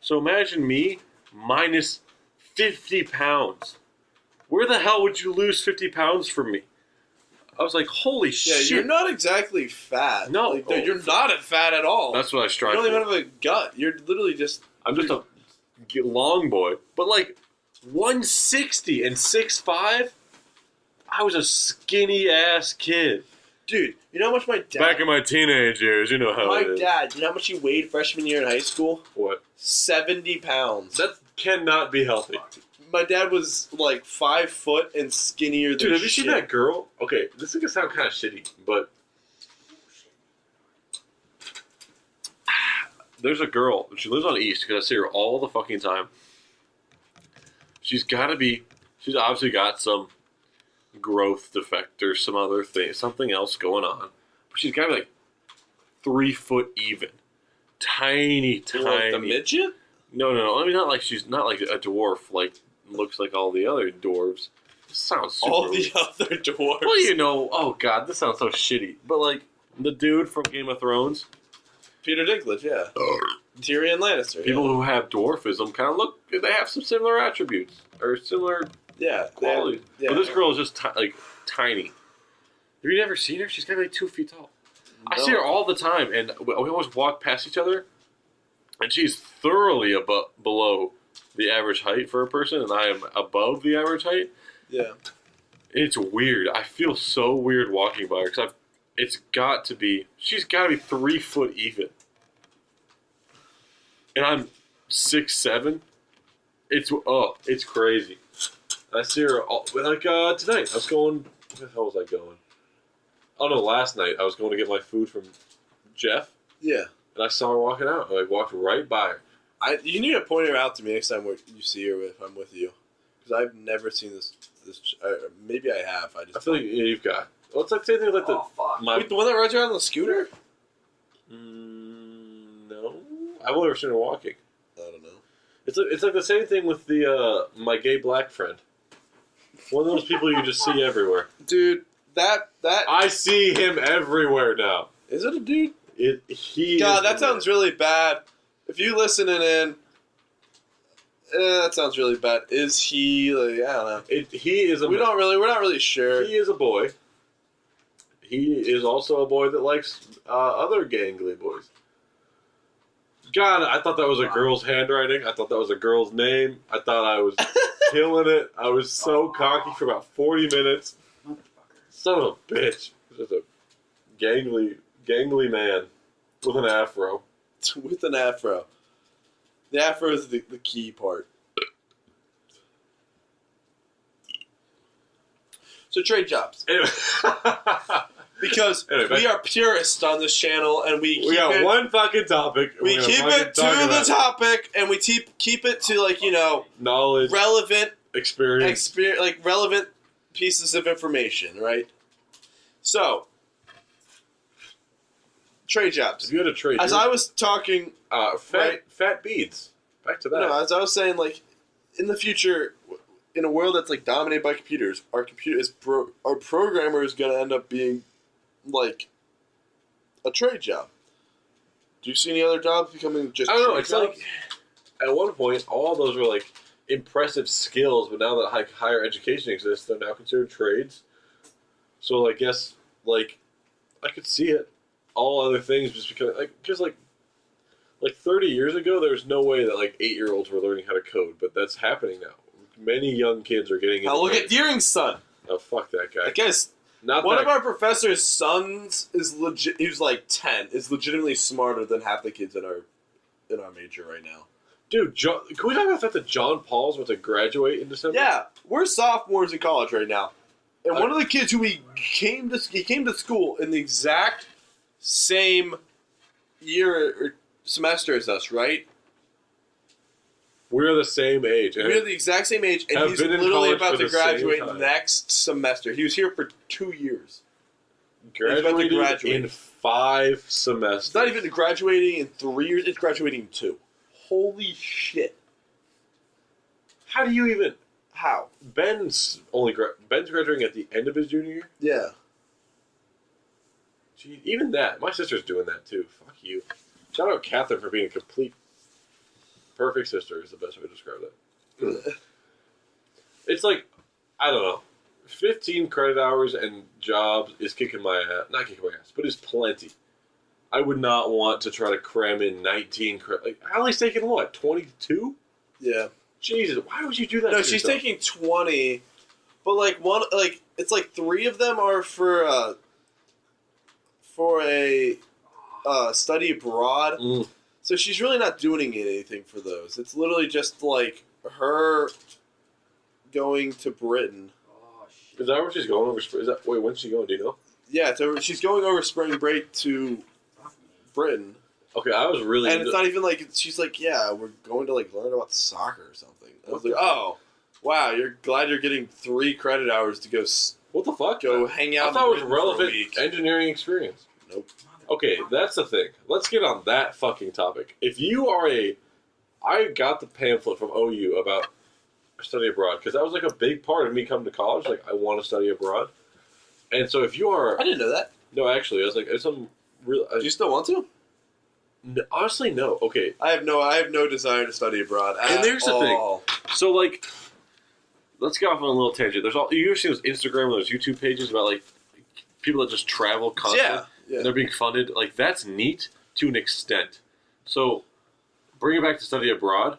So imagine me minus 50 pounds. Where the hell would you lose 50 pounds from me? I was like, holy shit. Yeah, you're not exactly fat. No. Like, you're not fat at all. That's what I strive You don't for. even have a gut. You're literally just... I'm just a long boy. But like 160 and 6'5", I was a skinny ass kid. Dude, you know how much my dad... Back in my teenage years, you know how it is. My dad, you know how much he weighed freshman year in high school? What? 70 pounds. That cannot be healthy. My dad was like 5 foot and skinnier than Dude, have you shit. seen that girl? Okay, this is gonna sound kind of shitty, but there's a girl. She lives on East because I see her all the fucking time. She's obviously got some growth defect or some other thing, something else going on. But she's got to be like 3 foot even. Tiny. Like the midget? No. I mean, she's not like a dwarf, like, looks like all the other dwarves. This sounds super All the weird. other dwarves. Well, you know, oh god, this sounds so shitty. But like, the dude from Game of Thrones. Peter Dinklage, yeah. Tyrion Lannister. People who have dwarfism kind of look, they have some similar attributes. Or similar qualities. Yeah. But this girl is just tiny. Have you never seen her? She's got to be like 2 feet tall. I see her all the time, and we always walk past each other, and she's thoroughly below the average height for a person, and I am above the average height. Yeah. It's weird. I feel so weird walking by her, because she's got to be 3 foot even. And I'm 6'7". It's crazy. I see her tonight. I was going. Where the hell was I going? Oh no! Last night I was going to get my food from Jeff. Yeah. And I saw her walking out. I walked right by her. You need to point her out to me next time you see her if I'm with you, because I've never seen this. Maybe I have. I feel like you've got. Well, it's like the same thing like Wait, the one that rides around on the scooter? No, I've only ever seen her walking. I don't know. It's like the same thing with the my gay black friend. One of those people you just see everywhere. Dude, that I see him everywhere now. is it a dude? He. God, that sounds really bad. If you listening in, That sounds really bad. Is he like? I don't know. We're not really sure. He is a boy. He is also a boy that likes other gangly boys. God, I thought that was a girl's handwriting. I thought that was a girl's name. I thought I was killing it. I was so cocky for about 40 minutes. Son of a bitch. Just a gangly man with an afro. With an afro. The afro is the key part. So trade jobs. Anyway. Because we are purists on this channel, and we got one fucking topic. We keep it to the topic, and we keep it to, like, knowledge, relevant experience, like relevant pieces of information, right? So, trade jobs. If you had a trade, as I was talking, fat beads. Back to that. No, as I was saying, like, in the future, in a world that's like dominated by computers, our programmer is going to end up being like a trade job. Do you see any other jobs becoming just? I don't know. It's jobs? Like at one point, all those were like impressive skills, but now that higher education exists, they're now considered trades. So I guess like I could see it. All other things just because like 30 years ago, there was no way that like 8-year-olds were learning how to code, but that's happening now. Many young kids are getting. Now look at Deering's son. Oh, fuck that guy. I guess one of our professor's sons is legit. He was like 10. Is legitimately smarter than half the kids in our major right now. Dude, can we talk about the fact that John Paul's about to graduate in December? Yeah, we're sophomores in college right now, and one of the kids who he came to school in the exact same year or semester as us, right? We're the same age. We're the exact same age, and he's literally about to graduate next semester. He was here for 2 years. Graduating in 5 semesters. It's not even graduating in 3 years, it's graduating in 2. Holy shit. How do you even... How? Ben's graduating at the end of his junior year? Yeah. Gee, even that. My sister's doing that, too. Fuck you. Shout out Catherine for being a complete... perfect sister is the best way to describe that. It's like, I don't know, 15 credit hours and jobs is kicking my ass. Not kicking my ass, but is plenty. I would not want to try to cram in 19 credit. Like, Allie's taking what, 22? Yeah. Jesus, why would you do that? No, she's taking 20, but it's like 3 of them are for a study abroad. Mm. So she's really not doing anything for those. It's literally just like her going to Britain. Oh, shit. Is that where she's going over spring? Wait, when's she going? Do you know? Yeah, she's going over spring break to Britain. Okay, I was really... And it's not even like... She's like, yeah, we're going to like learn about soccer or something. I was like, oh, wow, you're glad you're getting 3 credit hours to go... What the fuck? Go hang out. I thought it was relevant engineering experience. Nope. Okay, that's the thing. Let's get on that fucking topic. If you are I got the pamphlet from OU about study abroad, because that was like a big part of me coming to college. Like, I want to study abroad. And so if you are... I didn't know that. No, actually, I was like, it's some real... Do you still want to? No, honestly, no. Okay. I have no desire to study abroad at And there's the all. thing. So, like, let's get off on a little tangent. There's you ever seen those Instagram or those YouTube pages about, like, people that just travel constantly? Yeah. And they're being funded. Like, that's neat to an extent. So, bring it back to study abroad.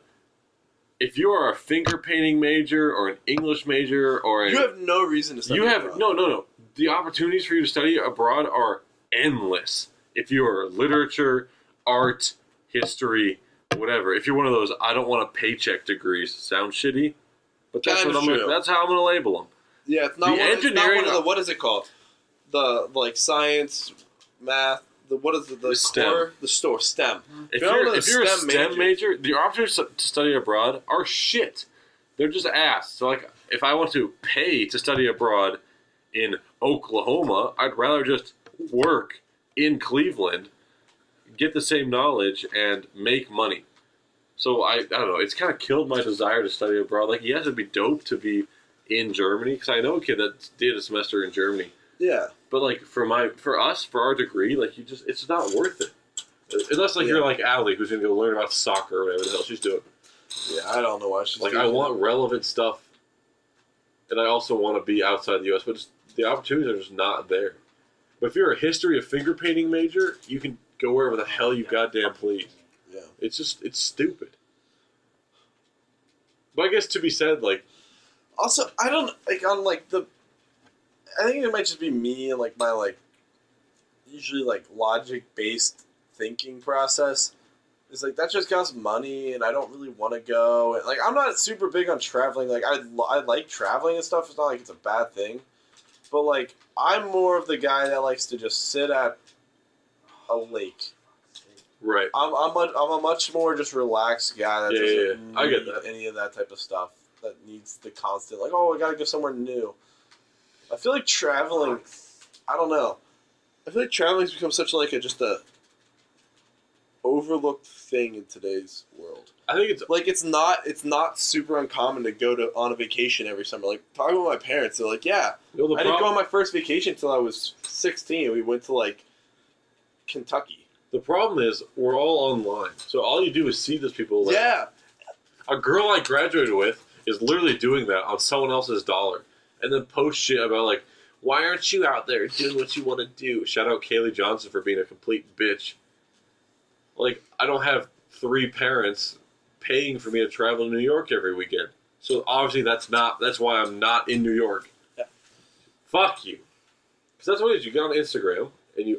If you are a finger painting major or an English major or you have no reason to study abroad. No. The opportunities for you to study abroad are endless. If you are literature, art, history, whatever. If you're one of those, I don't want a paycheck degrees. Sounds shitty, but that's how I'm going to label them. Yeah, it's not one of the, what is it called? The, like, science, math, the STEM. STEM. If you're a STEM major, the opportunities to study abroad are shit. They're just ass. So, like, if I want to pay to study abroad in Oklahoma, I'd rather just work in Cleveland, get the same knowledge, and make money. So, I don't know. It's kind of killed my desire to study abroad. Like, yes, it'd be dope to be in Germany, because I know a kid that did a semester in Germany. Yeah. But, like, for our degree, like, it's not worth it. Unless, like, you're like Allie, who's going to go learn about soccer or whatever the hell she's doing. Yeah, I don't know why she's Like, doing I want relevant stuff, and I also want to be outside the U.S., but just, the opportunities are just not there. But if you're a history of finger painting major, you can go wherever the hell you goddamn please. Yeah. It's stupid. But I guess to be said, like... Also, I don't, like, on, like, I think it might just be me and, like, my, like, usually, like, logic-based thinking process. It's like, that just costs money, and I don't really want to go. And, like, I'm not super big on traveling. Like, I like traveling and stuff. It's not like it's a bad thing. But, like, I'm more of the guy that likes to just sit at a lake. Right. I'm a much more just relaxed guy that doesn't need I get that. any of that type of stuff. That needs the constant, like, oh, I gotta go somewhere new. I feel like traveling, I don't know. I feel like traveling's become such like just a overlooked thing in today's world. I think it's... Like, it's not super uncommon to go on a vacation every summer. Like, talking with my parents, they're like, yeah, I didn't go on my first vacation until I was 16. We went to, like, Kentucky. The problem is, we're all online. So all you do is see those people. Like, Yeah. A girl I graduated with is literally doing that on someone else's dollar. And then post shit about, like, why aren't you out there doing what you want to do? Shout out Kaylee Johnson for being a complete bitch. Like, I don't have 3 parents paying for me to travel to New York every weekend. So obviously that's why I'm not in New York. Yeah. Fuck you. Because that's what it is. You get on Instagram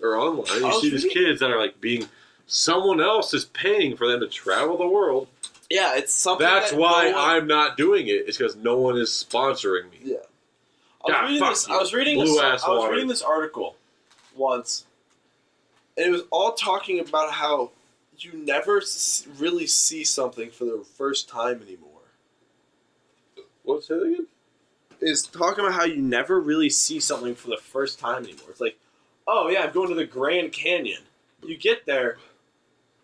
or online and you see these kids that are like someone else is paying for them to travel the world. Yeah, it's something. That's why I'm not doing it. It's because no one is sponsoring me. Yeah. I was reading this article once, and it was all talking about how you never really see something for the first time anymore. What's that again? Is talking about how you never really see something for the first time anymore. It's like, oh yeah, I'm going to the Grand Canyon. You get there,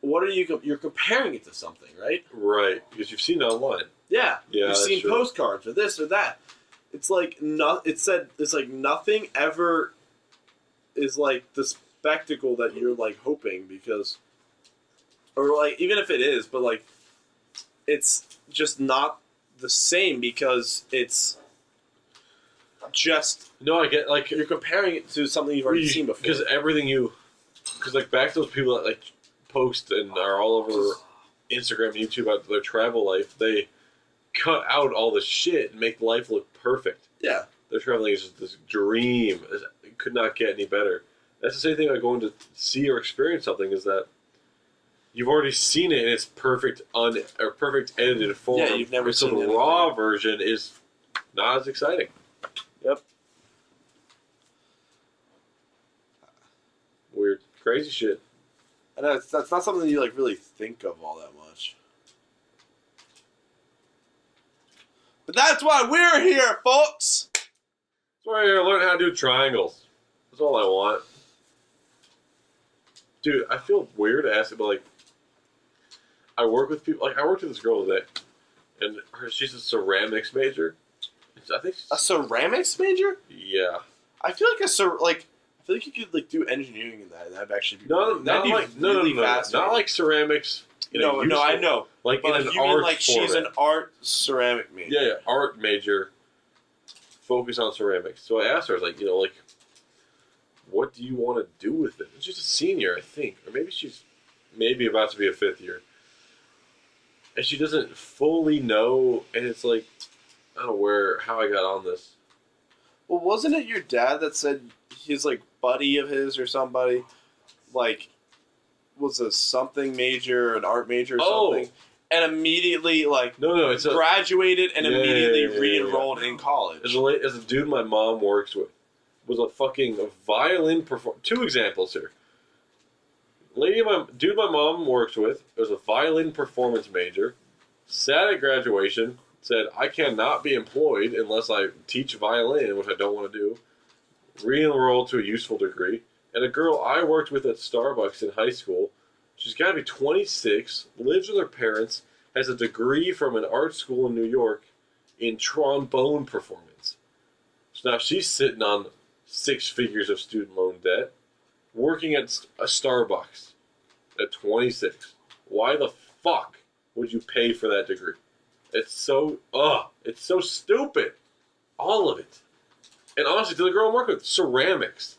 what are you're comparing it to something, right? Right, because you've seen it online. Yeah, you've seen true. postcards or this or that. It's like it's like nothing ever is like the spectacle that you're like hoping, because, or like even if it is, but like it's just not the same because it's just I get like you're comparing it to something you've already seen before. Because because like back to those people that like post and are all over Instagram and YouTube about their travel life, they cut out all the shit and make life look perfect. Yeah. Their traveling is just this dream. It could not get any better. That's the same thing like going to see or experience something, is that you've already seen it in its perfect perfect edited form. Yeah, you've never seen the raw version is not as exciting. Yep. Weird. Crazy shit. I know that's not something you like really think of all that much. But that's why we're here, folks. That's why I learn how to do triangles. That's all I want. Dude, I feel weird asking, but like, I work with people. Like, I worked with this girl today, and she's a ceramics major. I think a ceramics major. Yeah. I feel like I feel like you could like do engineering in that. That'd actually be not like ceramics. No, I know. Like, but in like, an art like format. She's an art ceramic major. Yeah, art major. Focus on ceramics. So I asked her, I was like, like, what do you want to do with it? And she's a senior, I think, or maybe she's about to be a 5th year, and she doesn't fully know. And it's like, I don't know how I got on this. Well, wasn't it your dad that said his like buddy of his or somebody like was a something major, an art major or something, and immediately like it's graduated and immediately re-enrolled in college. As a dude my mom works with was a fucking violin performer. 2 examples here. Dude my mom works with was a violin performance major, sat at graduation, said, I cannot be employed unless I teach violin, which I don't want to do, re-enrolled to a useful degree. And a girl I worked with at Starbucks in high school, she's got to be 26, lives with her parents, has a degree from an art school in New York in trombone performance. So now she's sitting on 6 figures of student loan debt, working at a Starbucks at 26. Why the fuck would you pay for that degree? It's so stupid. All of it. And honestly, to the girl I'm working with, ceramics.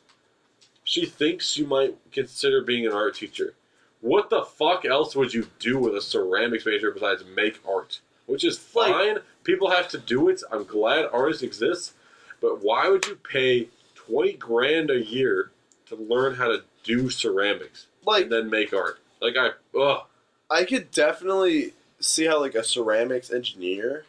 She thinks you might consider being an art teacher. What the fuck else would you do with a ceramics major besides make art? Which is fine. People have to do it. I'm glad artists exist. But why would you pay $20,000 a year to learn how to do ceramics and then make art? I could definitely see how a ceramics engineer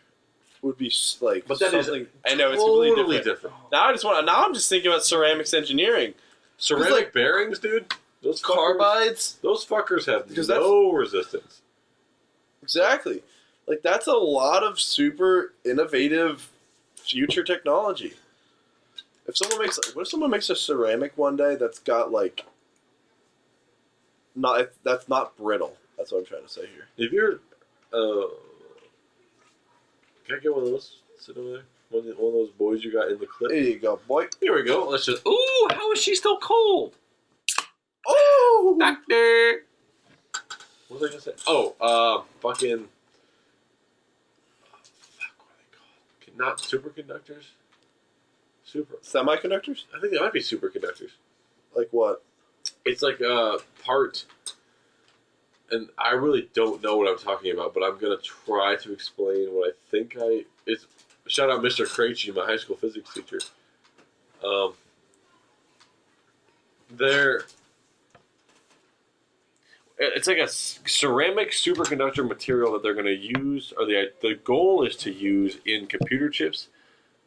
would be but that something. Is I know it's totally completely different. Now I'm just thinking about ceramics engineering. Ceramic bearings, dude. Those carbides. Those fuckers have no resistance. Exactly. That's a lot of super innovative future technology. What if someone makes a ceramic one day that's got that's not brittle? That's what I'm trying to say here. If you're, can I get one of those? Sit over there. One of those boys you got in the clip. There you go, boy. Here we go. Let's just. Ooh, how is she still cold? Oh, doctor. What was I gonna say? Fucking. Fuck, what are they called? Not superconductors. Semiconductors? I think they might be superconductors. Like what? It's like a part, and I really don't know what I'm talking about, but I'm gonna try to explain what I think it's. Shout out Mr. Krejci, my high school physics teacher. It's like a ceramic superconductor material that they're going to use, or the goal is to use in computer chips,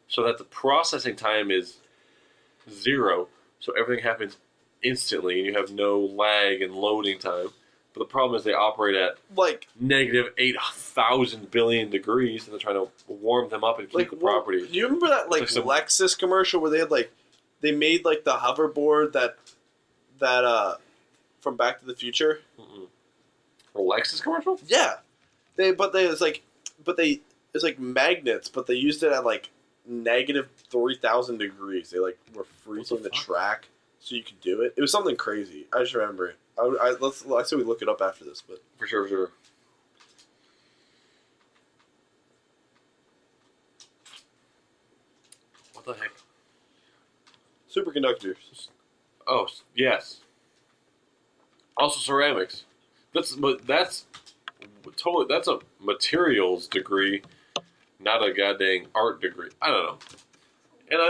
so that the processing time is 0, so everything happens instantly, and you have no lag and loading time. But the problem is they operate at negative 8,000 billion degrees, and they're trying to warm them up and keep the properties. Do you remember that Lexus commercial where they had they made the hoverboard that from Back to the Future? A Lexus commercial? Yeah, it's like magnets, but they used it at negative 3,000 degrees. They were freezing the track so you could do it. It was something crazy. I just remember it. I say we look it up after this, but for sure. What the heck? Superconductors. Oh yes. Also ceramics. That's a materials degree, not a goddamn art degree. I don't know. And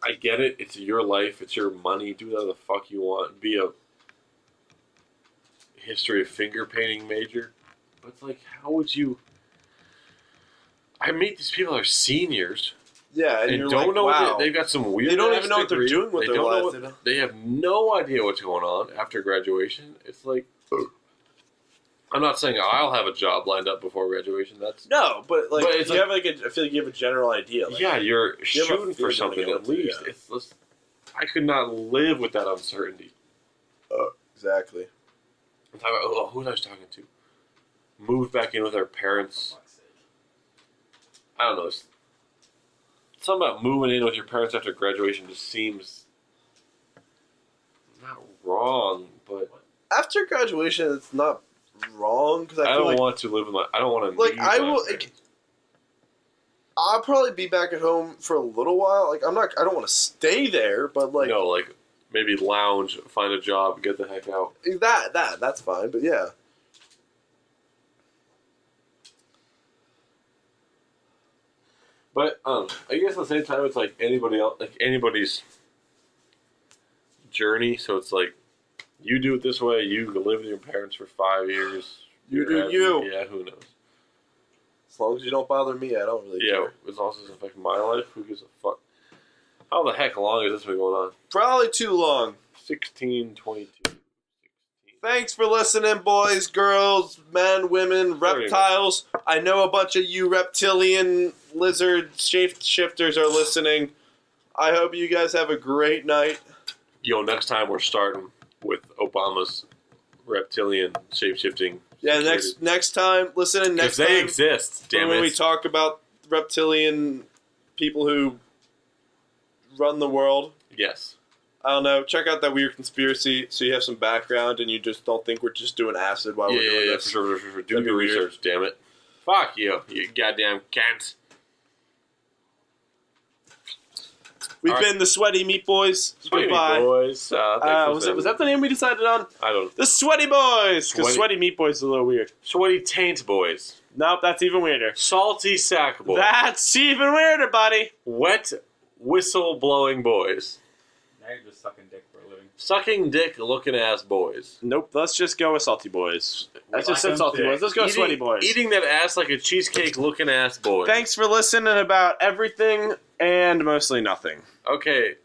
I get it. It's your life. It's your money. Do whatever the fuck you want. Be a history of finger painting major. But it's how would you... I meet these people that are seniors. Yeah, and you don't know wow. they've got some weird. They don't even know what they're doing with their lives. They have no idea what's going on after graduation. It's I'm not saying I'll have a job lined up before graduation. That's no, but it's have I feel like you have a general idea. You're shooting for something at least. Yeah. I could not live with that uncertainty. Exactly. I'm talking about who was I was talking to? Moved back in with our parents. I don't know. Something about moving in with your parents after graduation just seems not wrong, but after graduation, it's not wrong because I don't want to live with I don't want to leave I will. I'll probably be back at home for a little while. I don't want to stay there, but maybe lounge, find a job, get the heck out. That's fine, but yeah. But I guess at the same time, it's anybody else, anybody's journey. So it's you do it this way. You live with your parents for 5 years. You do you. Yeah, who knows? As long as you don't bother me, I don't really care. As long as it doesn't affect my life, who gives a fuck? How the heck long has this been going on? Probably too long. 16:22. Thanks for listening, boys, girls, men, women, reptiles. I know a bunch of you reptilian lizard shapeshifters are listening. I hope you guys have a great night. Yo, next time we're starting with Obama's reptilian shapeshifting. Yeah, next time, listen. Next time, they exist. Damn it! When we talk about reptilian people who run the world. Yes. I don't know. Check out that weird conspiracy so you have some background and you just don't think we're just doing acid while we're doing this. For sure. Do That'd your be weird. research, damn it. Fuck you, you goddamn cunt. We've All right. been the Sweaty Meat Boys. Sweaty Goodbye. Boys. Was that the name we decided on? I don't know. The Sweaty Boys! Because Sweaty- Sweaty Meat Boys is a little weird. Sweaty Taint Boys. Nope, that's even weirder. Salty Sack Boys. That's even weirder, buddy. Wet Whistle Blowing Boys. Now you're just sucking dick for a living. Sucking Dick Looking Ass Boys. Nope, let's just go with Salty Boys. Let's just like say Salty them Boys. Let's go with Sweaty Boys. Eating that ass like a cheesecake looking ass boy. Thanks for listening about everything and mostly nothing. Okay,